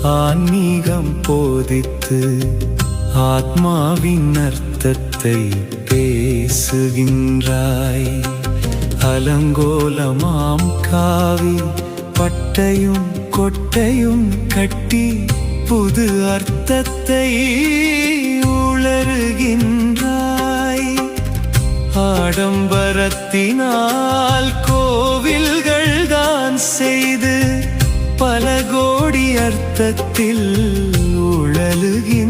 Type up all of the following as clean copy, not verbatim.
ஆன்மீகம் போதித்து ஆத்மாவின் அர்த்தத்தை பேசுகின்றாய். அலங்கோலமாம் காவி பட்டையும் கொட்டையும் கட்டி புது அர்த்தத்தை உளறுகின்றாய். ஆடம்பரத்தினால் கோவில்கள் தான் செய்து பல கோடி அர்த்தத்தில் உழலுகின்றாய்.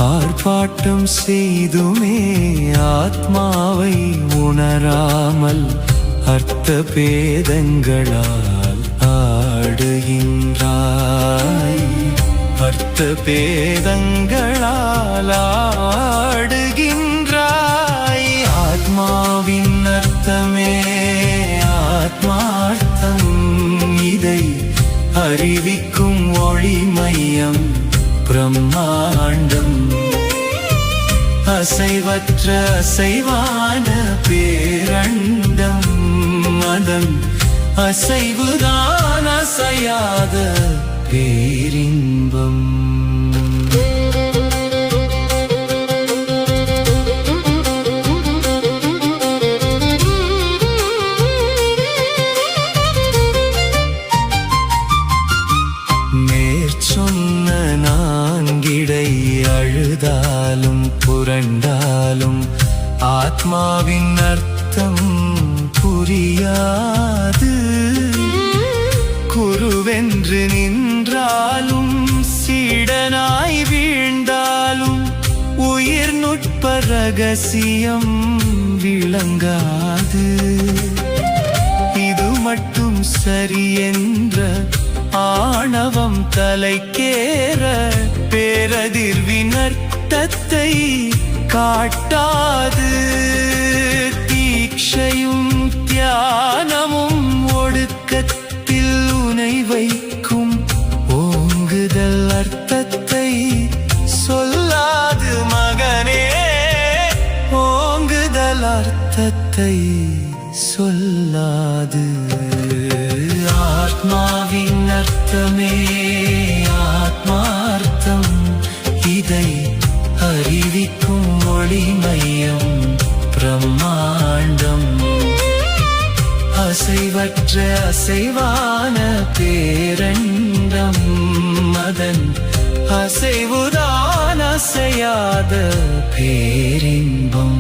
ஆர்ப்பாட்டம் செய்துமே ஆத்மாவை உணராமல் அர்த்த பேதங்களால் ஆடுகின்றாய். அர்த்த பேதங்களால் ஆடுகின்றாய். ஆத்மாவின் அர்த்தமே ஆத்மார்த்தம். இதை அறிவிக்கும் ஒளி மையம் பிரம்மாண்டம். அசைவற்ற அசைவான பேரண்டம். அதன் அசைவுதான் அசையாத பேரின்பம். மேற்சொன்ன நான்கிடை அழுதாலும் புரண்டாலும் ஆத்மாவின் அர்த்தம் புரியாது. குருவென்று நின்றாலும் சீடனாய் வீழ்ந்தாலும் உயிர் நுட்ப ரகசியம் விளங்காது. இது மட்டும் சரி என்ற ஆணவம் தலைக்கேற பேரதிர்வின் அர்த்தத்தை காட்டாது. தீட்சையும் தியானமும் ஒடுக்கத்தில் உனை வைக்கும். ஓங்குதல் அர்த்தத்தை சொல்லாது மகனே. ஓங்குதல் அர்த்தத்தை சொல்லாது. ஆத்மாவின் அர்த்தமே ஆத்மார்த்தம். இதை அறிவிக்கும் ஒளி மையம் பிரம்மாண்டம். அசைவற்ற அசைவான பேரண்டம். அதன் அசைவுதான் அசையாத பேரின்பம்.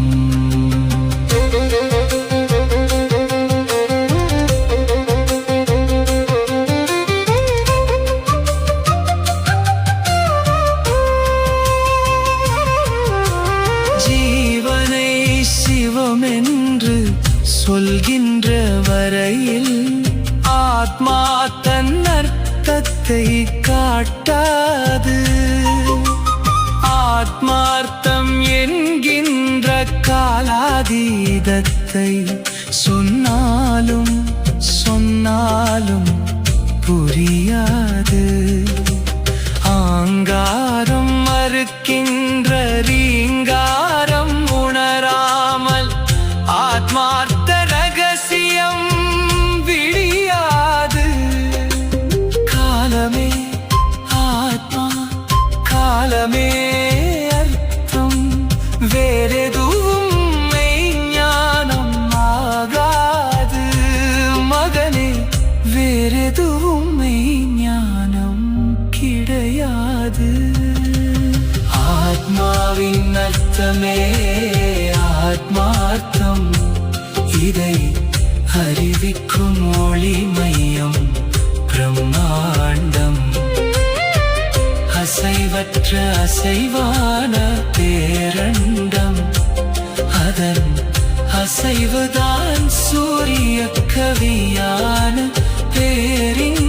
ஜீவனை சிவமென்று சொல்கின்ற வரையில் ஆத்மா தன் அர்த்தத்தை காட்டாது. ஆத்மார்த்தம் என்கின்ற காலாதீதத்தை சொன்னாலும் சொன்னாலும் புரியாது. ஆங்காரம் மறுக்கின்ற ரீங்காரம் உணராமல் ஆத்மார்த்த ரகசியம் விழியாது. காலமே ஆத்மா காலமே அர்த்தம். வேறெதுவும் மெய்ஞானம் ஆகாது மகனே. வேறெதுவும் மெய்ஞானம் கிடையாது. ஆத்மாவின் அர்த்தமே ஆத்மார்த்தம். இதை அறிவிக்கும் ஒளி மையம் பிரம்மாண்டம். அசைவற்ற அசைவான பேரண்டம். அதன் அசைவுதான் சூரிய கவியான பேரின்